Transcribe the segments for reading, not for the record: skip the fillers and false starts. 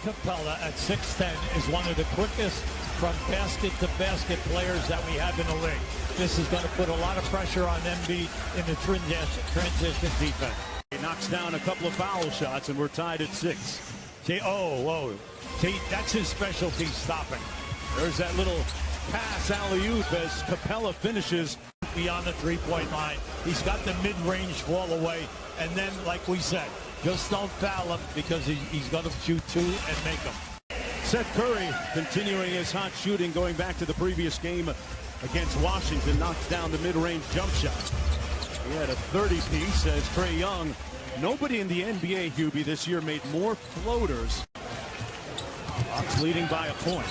Capella at 6'10" is one of the quickest from basket to basket players that we have in the league. This is going to put a lot of pressure on Embiid in the transition defense. He knocks down a couple of foul shots, and we're tied at 6. That's his specialty, stopping. There's that little pass alley-oop as Capella finishes beyond the three-point line. He's got the mid-range fall away, and then, like we said, just don't foul him because he's going to shoot two and make them. Seth Curry continuing his hot shooting, going back to the previous game against Washington, knocks down the mid-range jump shot. He had a 30-piece as Trae Young. Nobody in the NBA, Hubie, this year made more floaters. Bucks leading by a point.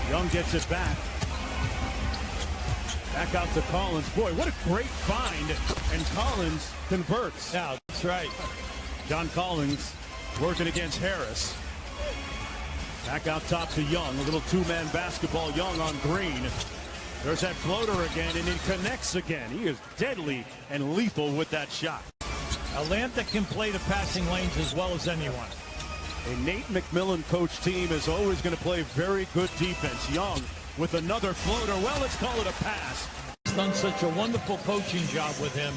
Young gets it back. Back out to Collins. Boy, what a great find. And Collins converts. Yeah, that's right. John Collins working against Harris. Back out top to Young. A little two-man basketball. Young on Green. There's that floater again, and he connects again. He is deadly and lethal with that shot. Atlanta can play the passing lanes as well as anyone. A Nate McMillan coach team is always going to play very good defense. Young with another floater. Well, let's call it a pass. He's done such a wonderful coaching job with him.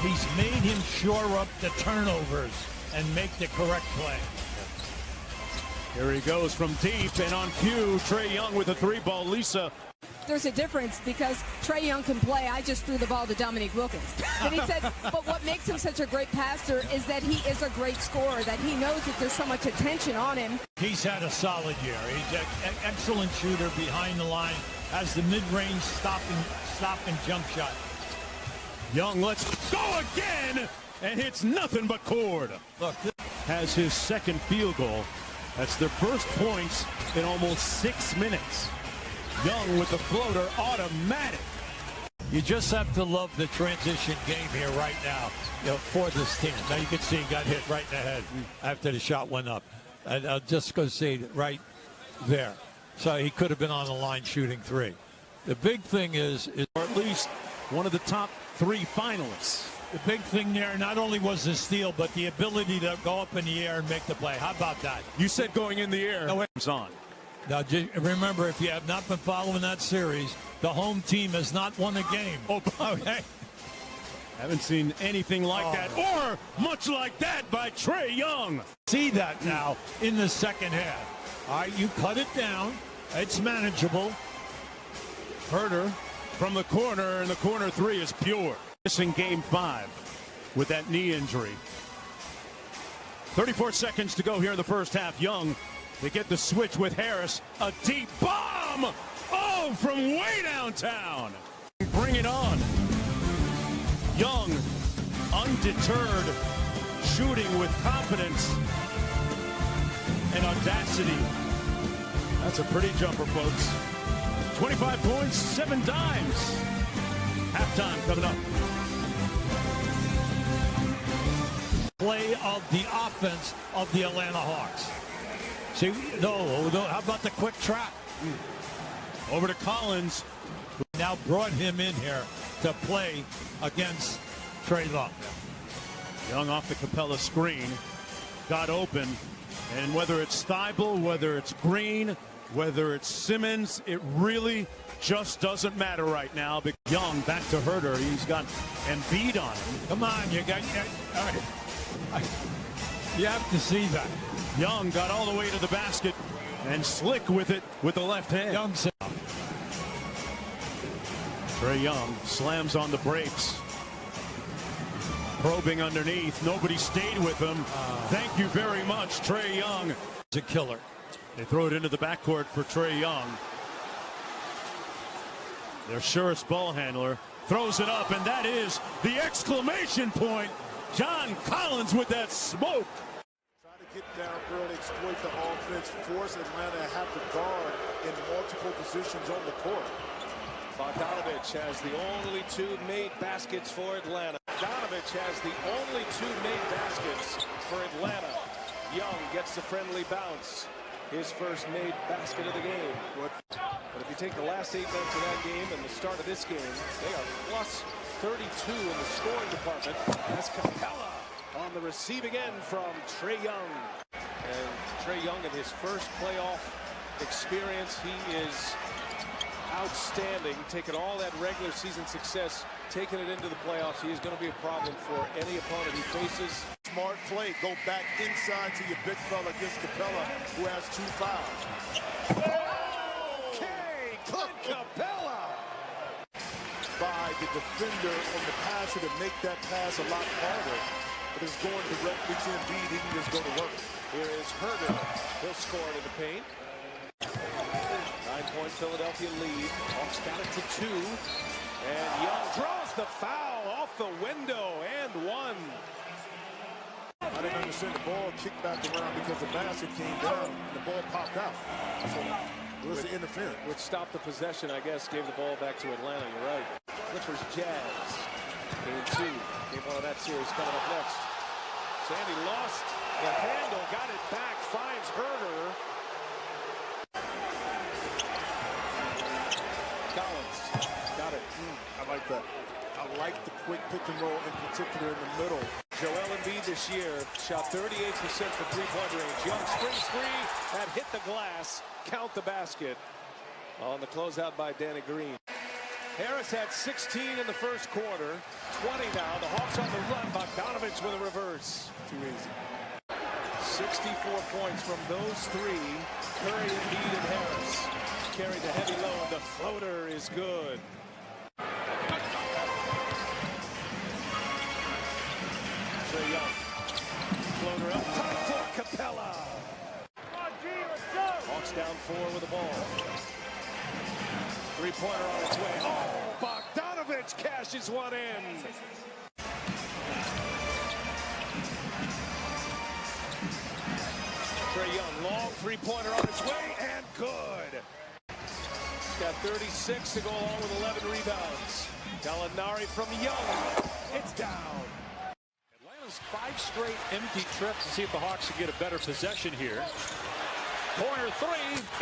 He's made him shore up the turnovers and make the correct play. Here he goes from deep, and on cue, Trae Young with a three-ball. Lisa. There's a difference because Trae Young can play. I just threw the ball to Dominique Wilkins. And he said, but what makes him such a great passer is that he is a great scorer, that he knows that there's so much attention on him. He's had a solid year. He's an excellent shooter behind the line, has the mid-range stop and jump shot. Young lets go again, and hits nothing but cord. Look, has his second field goal. That's their first points in almost 6 minutes. Young with the floater, automatic. You just have to love the transition game here right now, for this team. Now you can see he got hit right in the head after the shot went up. And I'll just go see it right there. So he could have been on the line shooting three. The big thing is or at least one of the top 3 finalists. The big thing there not only was the steal, but the ability to go up in the air and make the play. How about that? You said going in the air. No, it's on. Now, remember, if you have not been following that series, the home team has not won a game. Oh, okay. Haven't seen anything like that, or much like that by Trae Young. See that now in the second half. All right, you cut it down. It's manageable. Herter from the corner, and the corner three is pure. Missing game 5 with that knee injury. 34 seconds to go here in the first half. Young, they get the switch with Harris. A deep bomb! Oh, from way downtown. Bring it on. Young, undeterred, shooting with confidence and audacity. That's a pretty jumper, folks. 25 points, 7 dimes. Halftime coming up. Play of the offense of the Atlanta Hawks. See, no, how about the quick trap? Over to Collins. Now brought him in here to play against Trae Young. Young off the Capella screen. Got open. And whether it's Thibault, whether it's Green, whether it's Simmons, it really just doesn't matter right now. But Young back to Herter. He's got Embiid on him. Come on, you have to see that. Young got all the way to the basket and slick with it with the left hand. Young. Trae Young slams on the brakes. Probing underneath. Nobody stayed with him. Thank you very much, Trae Young. It's a killer. They throw it into the backcourt for Trae Young. Their surest ball handler throws it up, and that is the exclamation point. John Collins with that smoke. Try to get down early, exploit the offense, force Atlanta to have to guard in multiple positions on the court. Bogdanovich has the only 2 made baskets for Atlanta. Bogdanovich has the only 2 made baskets for Atlanta. Young gets the friendly bounce. His first made basket of the game. But if you take the last 8 minutes of that game and the start of this game, they are plus 32 in the scoring department. As Capella on the receiving end from Trae Young. And Trae Young in his first playoff experience, he is outstanding, taking all that regular season success, taking it into the playoffs. He is going to be a problem for any opponent he faces. Smart play. Go back inside to your big fella against Capella, who has 2 fouls. Okay, Clint Capella. By the defender on the passer to make that pass a lot harder. But it's going directly to Embiid. He can just go to work. Here is Herder. He'll score it in the paint. 9-point Philadelphia lead. Hawks got it to 2. And Young draws the foul off the window and 1. I didn't understand the ball kicked back around because the basket came down and the ball popped out. So it was the interference. Which stopped the possession, I guess, gave the ball back to Atlanta. You're right. Clippers Jazz. Game 2. Game 1 of that series coming up next. Sandy lost the handle, got it back, finds Herder. Collins got it. I like that. I like the quick pick and roll, in particular in the middle. Joel Embiid this year shot 38% from three-point range. Young springs free, that hit the glass. Count the basket on the closeout by Danny Green. Harris had 16 in the first quarter. 20 now. The Hawks on the run. Bogdanovich with a reverse. Too easy. 64 points from those 3. Curry, Embiid, and Harris carried the heavy load. The floater is good. Trae Young. Floater up top for Capella. Hawks down 4 with the ball. Three-pointer on its way. Oh, Bogdanovich cashes one in. Trae Young, long three-pointer on its way, and good. He's got 36 to go along with 11 rebounds. Gallinari from Young. It's down. Atlanta's 5 straight empty trips to see if the Hawks can get a better possession here. Corner 3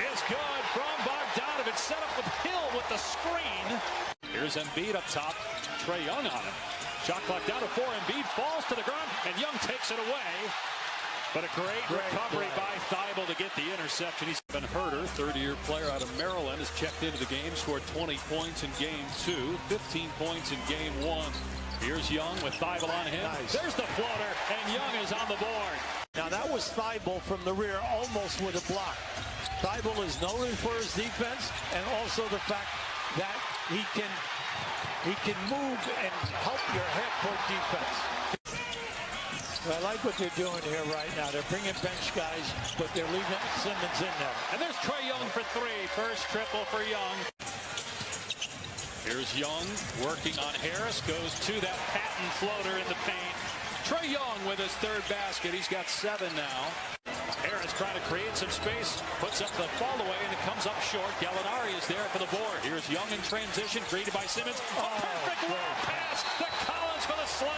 is good from Bogdanovich. Set up with Hill with the screen. Here's Embiid up top. Trae Young on him. Shot clock down to 4. Embiid falls to the ground, and Young takes it away. But a great recovery by Thibault to get the interception. He's been Herder, third-year player out of Maryland, has checked into the game, scored 20 points in Game 2, 15 points in Game 1. Here's Young with Thibault on him. Nice. There's the floater, and Young is on the board. Now that was Thibault from the rear, almost with a block. Thibault is noted for his defense, and also the fact that he can move and help your half-court defense. I like what they're doing here right now. They're bringing bench guys, but they're leaving Simmons in there. And there's Trae Young for 3. First triple for Young. Here's Young working on Harris. Goes to that patent floater in the paint. Trae Young with his 3rd basket. He's got 7 now. Harris trying to create some space. Puts up the fall away, and it comes up short. Gallinari is there for the board. Here's Young in transition. Greeted by Simmons. A perfect low pass to Collins for the slam.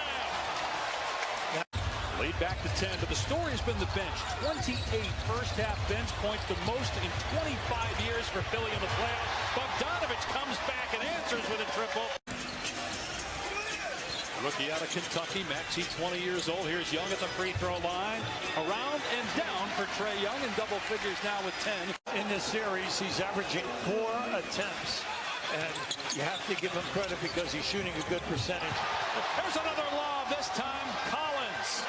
Lead back to 10, but the story has been the bench. 28 first-half bench points, the most in 25 years for Philly in the playoffs. Bogdanovich comes back and answers with a triple. Rookie out of Kentucky, Maxey, 20 years old. Here's Young at the free throw line. Around and down for Trae Young in double figures now with 10. In this series, he's averaging 4 attempts, and you have to give him credit because he's shooting a good percentage. There's another lob, this time Collins.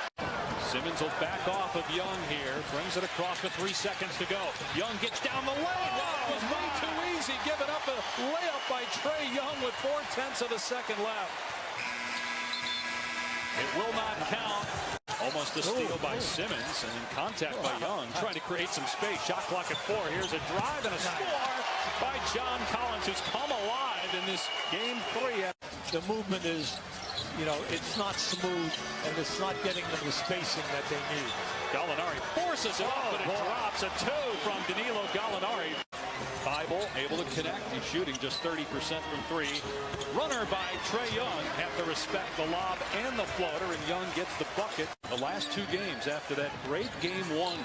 Simmons will back off of Young here. Brings it across with 3 seconds to go. Young gets down the lane. That was way too easy. Giving up a layup by Trae Young with 4/10 of the second left. It will not count. Almost a steal by Simmons, and in contact by Young. Trying to create some space. Shot clock at 4. Here's a drive and a score by John Collins, who's come alive in this Game 3. The movement is, it's not smooth, and it's not getting them the spacing that they need. Gallinari forces it up, but it drops. A 2 from Danilo Gallinari. Thibault able to connect. He's shooting just 30% from 3. Runner by Trae Young. Have to respect the lob and the floater, and Young gets the bucket. The last 2 games after that great Game 1.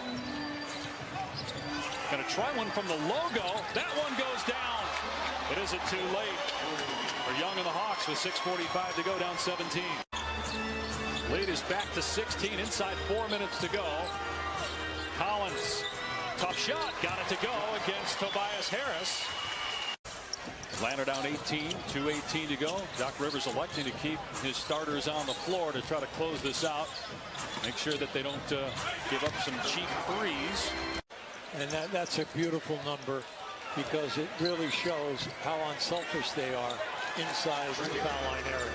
Gonna try one from the logo. That one goes down. But is it too late for Young and the Hawks with 6:45 to go, down 17? Lead is back to 16, inside 4 minutes to go. Collins shot. Got it to go against Tobias Harris. Atlanta down 18, 2:18 to go. Doc Rivers electing to keep his starters on the floor to try to close this out. Make sure that they don't give up some cheap threes. And that's a beautiful number because it really shows how unselfish they are inside the foul line area.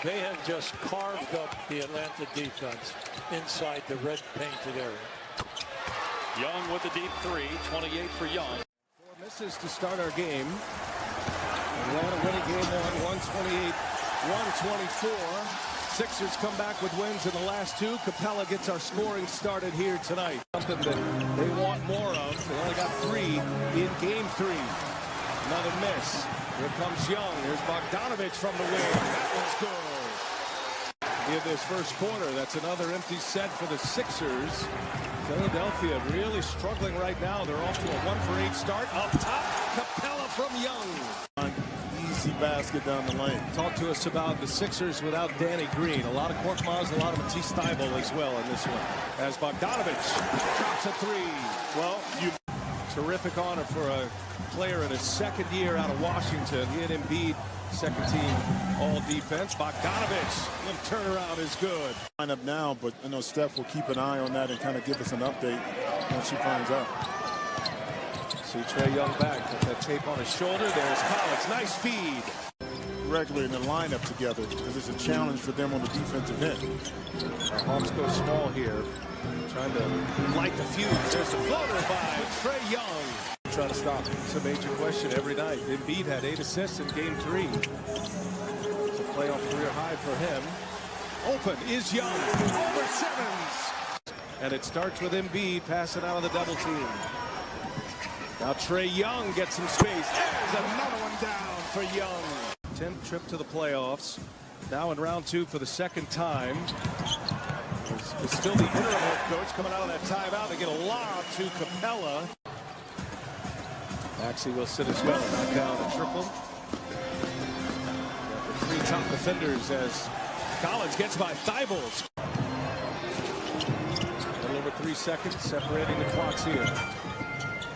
They have just carved up the Atlanta defense inside the red painted area. Young with the deep three, 28 for Young. Misses to start our game. Atlanta winning game one, 128-124. Sixers come back with wins in the last two. Capella gets our scoring started here tonight. Something that they want more of. They only got 3 in game 3. Another miss. Here comes Young. Here's Bogdanovich from the wing. That one's good. In this first quarter, that's another empty set for the Sixers. Philadelphia really struggling right now. They're off to a 1-for-8 start. Up top, Capella from Young. Easy basket down the lane. Talk to us about the Sixers without Danny Green. A lot of Korkmaz, a lot of Matisse Thybulle as well in this one. As Bogdanovich drops a 3. Well, terrific honor for a player in his second year out of Washington. He had Embiid, second team all defense. Bogdanovich, the turnaround is good. Line up now, but I know Steph will keep an eye on that and kind of give us an update when she finds out. See Trae Young back, got that tape on his shoulder. There's Collins, nice feed. Regularly in the lineup together because it's a challenge for them on the defensive end. Our Hawks go small here, trying to light the fuse. There's the floater by Trae Young. Trying to stop him. It's a major question every night. Embiid had 8 assists in game 3. It's a playoff career high for him. Open is Young over Simmons. And it starts with Embiid passing out of the double team. Now Trae Young gets some space. There's another one down for Young. 10th trip to the playoffs. Now in round 2 for the second time. It's still the interim head coach coming out of that timeout. They get a lob to Capella. Maxey will sit as well. Knock down the triple. Got the 3 top defenders as Collins gets by Thybulle. A little over 3 seconds separating the clocks here.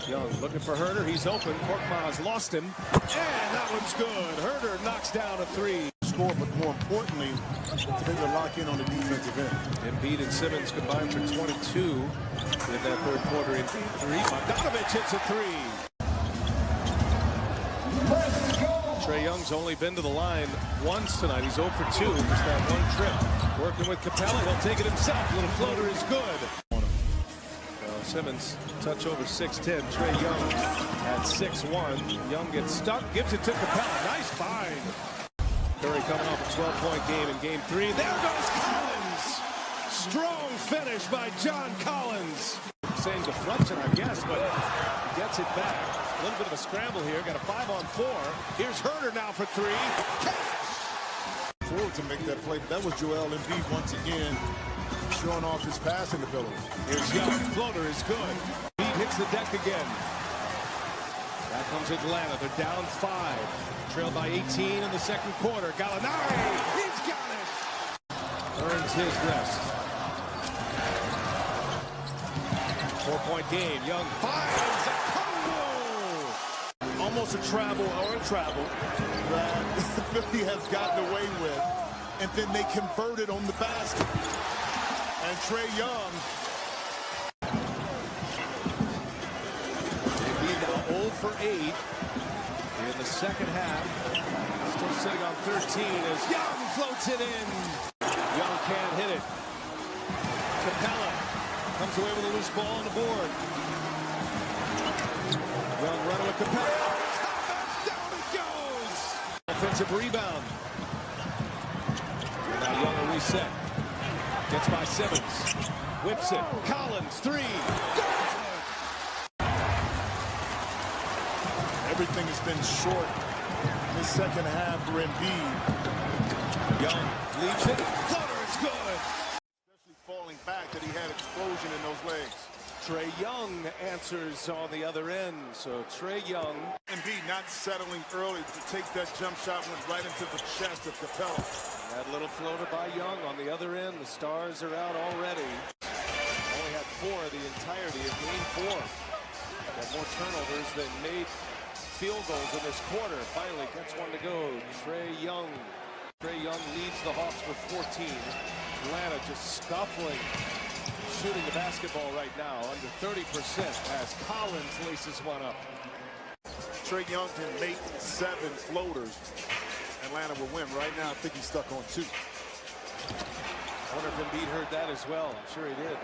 Young looking for Herter. He's open. Korkmaz lost him. And that one's good. Herter knocks down a 3. Score, but more importantly, they to lock in on the defensive end. Embiid and Simmons combined for 22 in that third quarter in game 3. Bogdanovich hits a 3. Trae Young's only been to the line once tonight. He's 0 for 2. Just that one trip. Working with Capella. He'll take it himself. Little floater is good. Simmons touch over 6'10". Trae Young at 6'1". Young gets stuck. Gives it to Capella. Nice find. Curry coming off a 12-point game in game 3. There goes Collins. Strong finish by John Collins. Same deflection, I guess, but he gets it back. A little bit of a scramble here. Got a 5-on-4. Here's Herter now for 3. Forward to make that play. That was Joel Embiid once again showing off his passing ability. Here's Young. Floater is good. Embiid hits the deck again. Back comes Atlanta. They're down 5. Trailed by 18 in the second quarter. Gallinari. He's got it. Earns his rest. 4-point game. Young finds a combo. Almost a travel or a travel that Philly has gotten away with, and then they converted on the basket. And Trae Young. Embiid now 0 for 8 in the second half. Still sitting on 13 as Young floats it in. Young can't hit it. Capella comes away with a loose ball on the board. Young running with Capella. Down it goes. Offensive rebound. Now Young will reset. Gets by Simmons. Whips it. Collins, 3. Everything has been short in the second half for Embiid. Young leaves it. Floater is good. Especially falling back, that he had explosion in those legs. Trae Young answers on the other end. So Trae Young. Embiid not settling early to take that jump shot, went right into the chest of Capella. That little floater by Young on the other end. The stars are out already. Only had 4 the entirety of game 4. Got more turnovers than made field goals in this quarter. Finally gets one to go. Trae Young. Trae Young leads the Hawks with 14. Atlanta just scuffling, shooting the basketball right now, under 30% as Collins laces one up. Trae Young can make 7 floaters. Atlanta will win. Right now, I think he's stuck on 2. I wonder if Embiid heard that as well. I'm sure he did.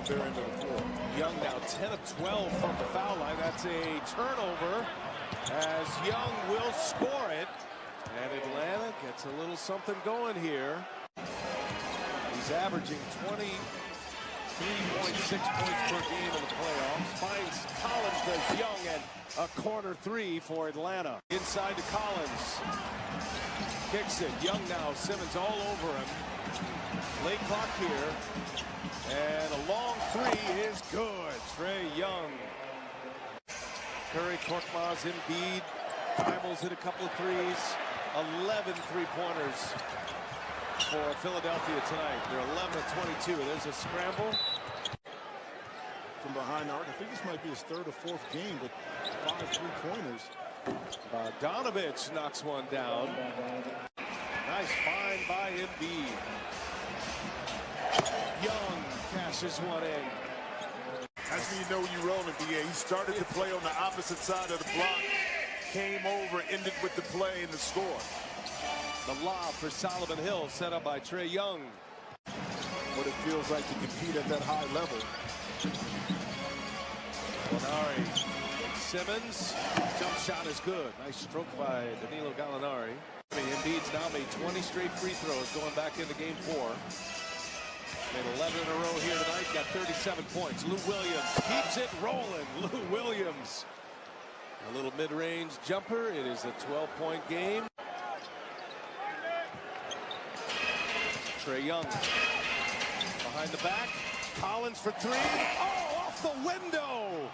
They're into the floor. Young now 10 of 12 from the foul line. That's a turnover as Young will score it. And Atlanta gets a little something going here. He's averaging 23.6 points per game in the playoffs. Finds Collins, does Young, and a corner 3 for Atlanta. Inside to Collins. Kicks it. Young now. Simmons all over him. Late clock here. And a long 3 is good. Trae Young. Curry, Korkmaz, Embiid. Timels hit a couple of threes. 11 3-pointers for Philadelphia tonight. They're 11 of 22. There's a scramble. From behind the arc. I think this might be his 3rd or 4th game with 5 3-pointers. Bogdanovich knocks one down. Nice find by Embiid. Young cashes one in. That's when you know you're rolling, BA. He started to play on the opposite side of the block. Came over, ended with the play and the score. The lob for Solomon Hill, set up by Trae Young. What it feels like to compete at that high level. Gallinari. Simmons. Jump shot is good. Nice stroke by Danilo Gallinari. Embiid's now made 20 straight free throws going back into game 4. Made 11 in a row here tonight. Got 37 points. Lou Williams keeps it rolling. Lou Williams. A little mid-range jumper. It is a 12-point game. Trae Young behind the back. Collins for 3. Oh, off the window.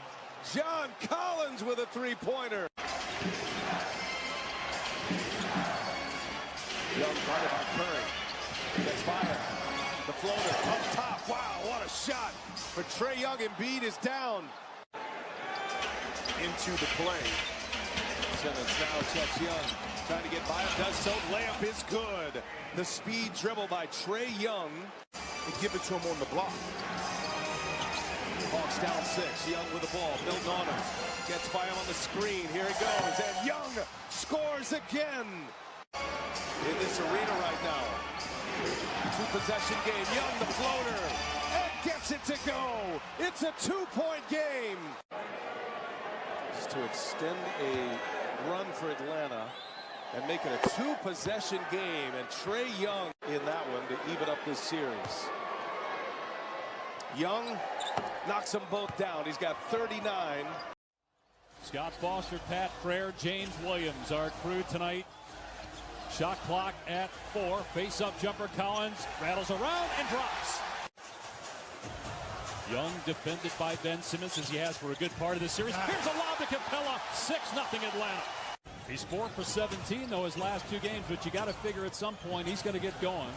John Collins with a 3-pointer. Young guarded by Curry. Gets by him. The floater up top. Wow, what a shot for Trae Young. Embiid is down. Into the play. Simmons now checks Young. Trying to get by him. Does so. Layup is good. The speed dribble by Trae Young. And give it to him on the block. Hawks down 6. Young with the ball. Milton on him. Gets by him on the screen. Here he goes. And Young scores again. In this arena right now. 2-possession game. Young the floater. And gets it to go. It's a 2-point game. Just to extend a run for Atlanta and make it a 2-possession game. And Trae Young in that one to even up this series. Young knocks them both down. He's got 39. Scott Foster, Pat Frere, James Williams, our crew tonight. Shot clock at 4. Face-up jumper. Collins rattles around and drops. Young defended by Ben Simmons as he has for a good part of the series. Here's a lob to Capella. 6-0 Atlanta. He's 4 for 17 though his last 2 games, but you got to figure at some point he's going to get going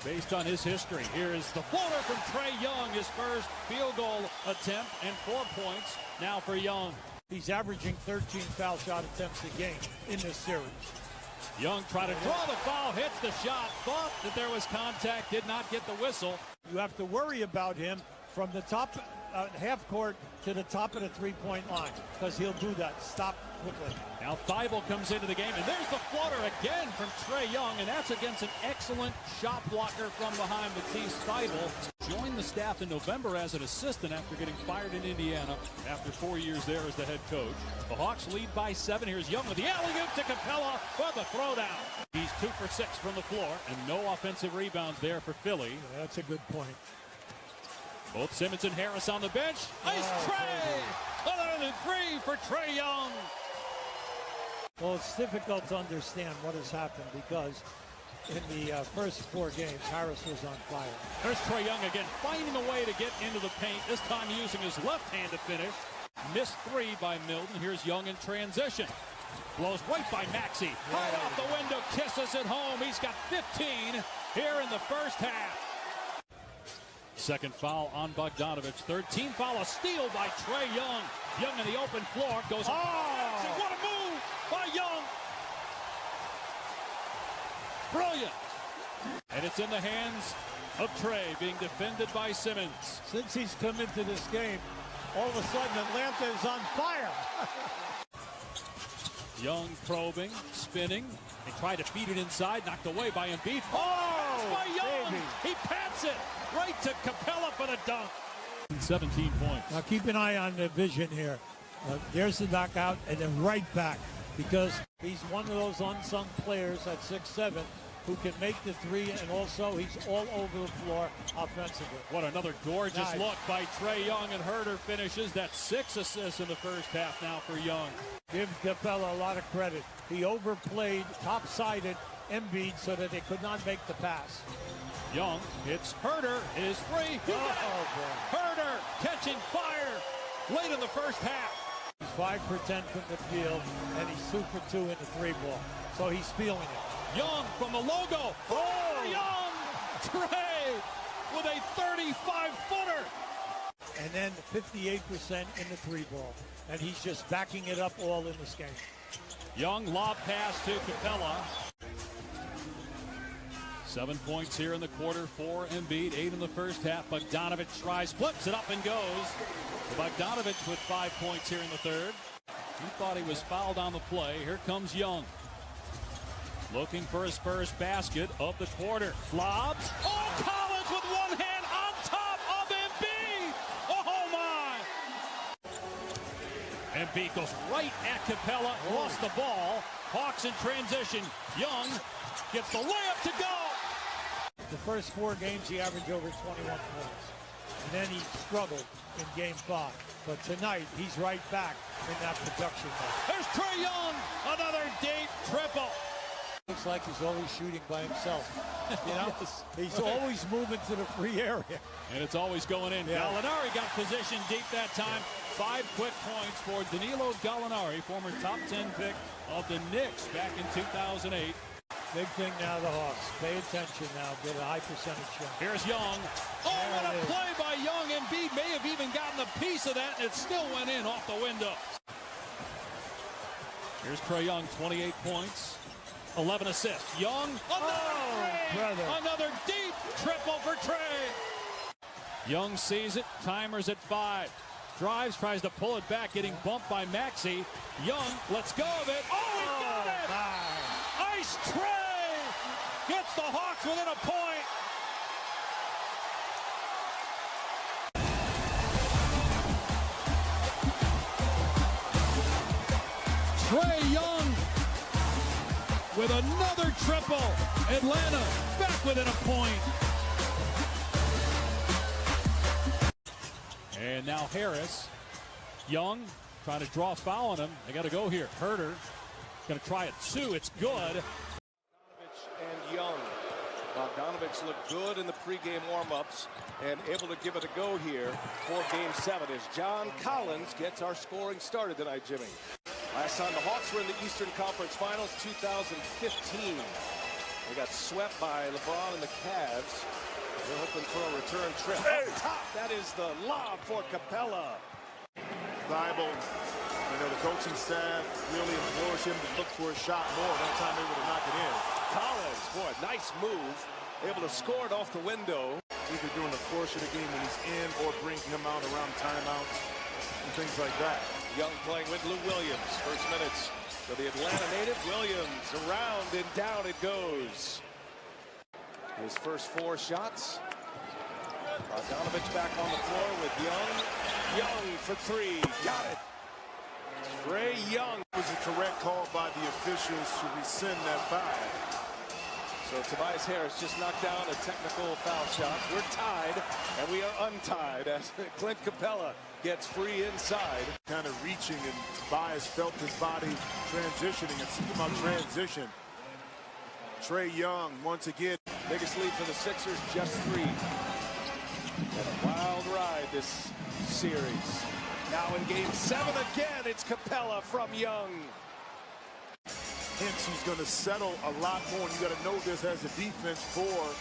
based on his history. Here is the floater from Trae Young, his first field goal attempt and 4 points now for Young. He's averaging 13 foul shot attempts a game in this series. Young tried to draw the foul, hits the shot, thought that there was contact, did not get the whistle. You have to worry about him from the top half court to the top of the 3-point line because he'll do that. Stop quickly. Now Thibault comes into the game, and there's the floater again from Trae Young, and that's against an excellent shot blocker from behind Matisse Thibault. Joined the staff in November as an assistant after getting fired in Indiana after 4 years there as the head coach. The Hawks lead by 7. Here's Young with the alley-oop to Capella for the throwdown. He's 2 for 6 from the floor, and no offensive rebounds there for Philly. Yeah, that's a good point. Both Simmons and Harris on the bench. Nice Trae! 11-3 for Trae Young. Well, it's difficult to understand what has happened because in the first 4 games, Harris was on fire. There's Trae Young again, finding a way to get into the paint, this time using his left hand to finish. Missed 3 by Milton. Here's Young in transition. Blows right by Maxey. High off the window, kisses it home. He's got 15 here in the first half. Second foul on Bogdanovich. Third team foul, a steal by Trae Young. Young in the open floor goes. Oh! What a move by Young! Brilliant. And it's in the hands of Trae, being defended by Simmons. Since he's come into this game, all of a sudden Atlanta is on fire. Young probing, spinning, and tried to feed it inside, knocked away by Embiid. Oh, by Young! Baby. He pats it right to Capella for the dunk. 17 points. Now keep an eye on the vision here. There's the knockout, and then right back, because he's one of those unsung players at 6'7", who can make the three, and also he's all over the floor offensively. What another gorgeous look by Trae Young, and Herter finishes. That's 6 assists in the first half now for Young. Give Capella a lot of credit. He overplayed, top-sided Embiid so that they could not make the pass. Young hits Herter, is free. Herter catching fire late in the first half. He's 5 for 10 from the field, and he's 2 for 2 in the three ball. So he's feeling it. Young from the logo. Oh, Young! Trae with a 35-footer. And then 58% in the three ball. And he's just backing it up all in this game. Young lob pass to Capella. 7 points here in the quarter for Embiid, 8 in the first half. Bogdanovich tries, flips it up and goes. Bogdanovich with 5 points here in the third. He thought he was fouled on the play. Here comes Young. Looking for his first basket of the quarter. Lobs. Oh, Collins with one hand on top of Embiid. Oh, my. Embiid goes right at Capella. Lost the ball. Hawks in transition. Young gets the layup to go. The first 4 games, he averaged over 21 points. And then he struggled in game 5. But tonight, he's right back in that production mode. There's Trae Young. Another deep triple. Looks like he's always shooting by himself. You know, yes. He's always moving to the free area. And it's always going in. Yeah. Gallinari got positioned deep that time. 5 quick points for Danilo Gallinari, former top 10 pick of the Knicks back in 2008. Big thing now, the Hawks. Pay attention now. Get a high percentage shot. Here's Young. Oh, what a play by Young. Embiid may have even gotten a piece of that, and it still went in off the window. Here's Trae Young, 28 points. 11 assists. Young, another deep triple for Trae. Young sees it. Timer's at 5. Drives, tries to pull it back, getting bumped by Maxey. Young lets go of it. Oh, he got it! My. Ice Trae gets the Hawks within a point. Trae Young with another triple. Atlanta back within a point. And now Harris. Young trying to draw a foul on him. They got to go here. Herter going to try it too. It's good. Bogdanovich and Young. Bogdanovich looked good in the pregame warm-ups and able to give it a go here for Game 7 as John Collins gets our scoring started tonight, Jimmy. Last time the Hawks were in the Eastern Conference Finals, 2015. They got swept by LeBron and the Cavs. They're hoping for a return trip. Up top, that is the lob for Capella. Thibault, you know, the coaching staff really implores him to look for a shot more. That time able to knock it in. Collins, boy, nice move. Able to score it off the window. Either during the course of the game when he's in or bring him out around timeouts and things like that. Young playing with Lou Williams. First minutes for the Atlanta native. Williams around and down it goes. His first 4 shots. Bogdanovich back on the floor with Young. Young for 3. Got it. Trae Young. It was a correct call by the officials to rescind that foul. So Tobias Harris just knocked down a technical foul shot. We're tied, and we are untied as Clint Capella gets free inside. Kind of reaching, and Tobias felt his body transitioning. And see about transition. Trae Young once again. Biggest lead for the Sixers, just 3. And a wild ride this series. Now in Game 7 again, it's Capella from Young. Hence, he's going to settle a lot more. And you got to know this as a defense for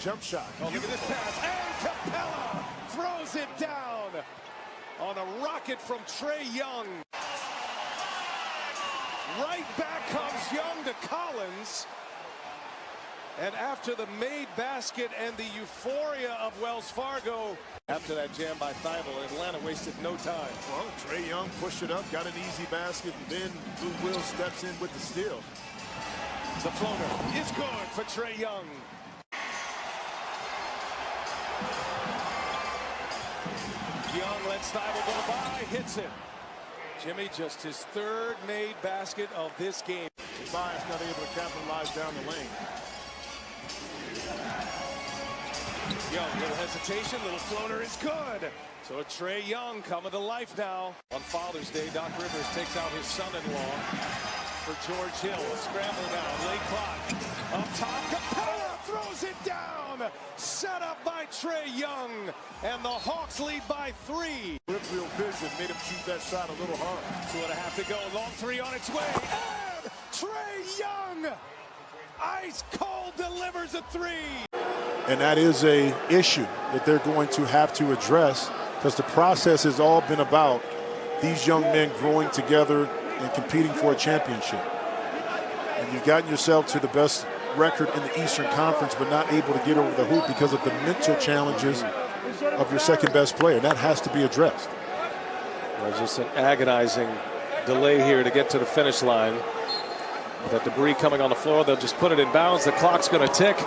jump shot. Oh, look at this pass. And Capella throws it down on a rocket from Trae Young. Right back comes Young to Collins. And after the made basket and the euphoria of Wells Fargo, after that jam by Thibault, Atlanta wasted no time. Well, Trae Young pushed it up, got an easy basket, and then Lou Will steps in with the steal. The floater is good for Trae Young. Young lets Thibault go by, hits it. Jimmy, just his third made basket of this game. Tobias not able to capitalize down the lane. Young, little hesitation, little floater is good. So Trae Young coming to life now. On Father's Day, Doc Rivers takes out his son-in-law for George Hill. A scramble now, late clock. Up top, Capella throws it down. Set up by Trae Young. And the Hawks lead by 3. Peripheral vision made him shoot that shot a little hard. 2.5 to go. Long 3 on its way. And Trae Young, ice cold, delivers a 3. And that is a issue that they're going to have to address, because the process has all been about these young men growing together and competing for a championship. And you've gotten yourself to the best record in the Eastern Conference, but not able to get over the hoop because of the mental challenges of your second best player. That has to be addressed. Well, just an agonizing delay here to get to the finish line. That debris coming on the floor, they'll just put it in bounds. The clock's going to tick.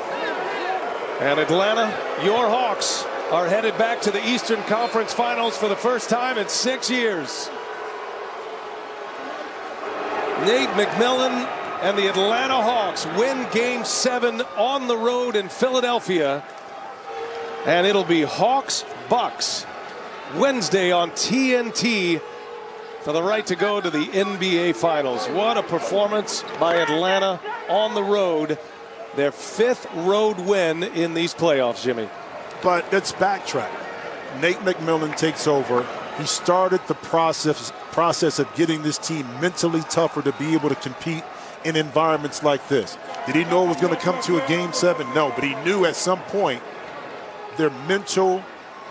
And Atlanta, your Hawks, are headed back to the Eastern Conference Finals for the first time in 6 years. Nate McMillan and the Atlanta Hawks win Game 7 on the road in Philadelphia. And it'll be Hawks-Bucks Wednesday on TNT for the right to go to the NBA Finals. What a performance by Atlanta on the road. Their 5th road win in these playoffs, Jimmy. But let's backtrack. Nate McMillan takes over. He started the process of getting this team mentally tougher to be able to compete in environments like this. Did he know it was going to come to a Game 7? No, but he knew at some point their mental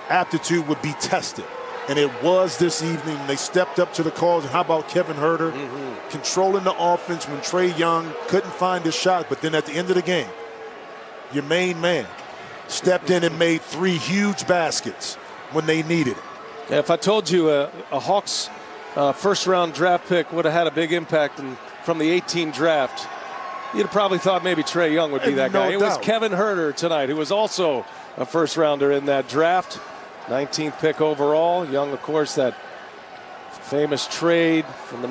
aptitude would be tested. And it was this evening. They stepped up to the calls. And how about Kevin Huerter controlling the offense when Trae Young couldn't find his shot? But then at the end of the game, your main man stepped in and made 3 huge baskets when they needed it. Yeah, if I told you a Hawks first-round draft pick would have had a big impact from the 18 draft, you'd have probably thought maybe Trae Young would be that guy. It was Kevin Huerter tonight, who was also a first-rounder in that draft. 19th pick overall. Young, of course, that famous trade from the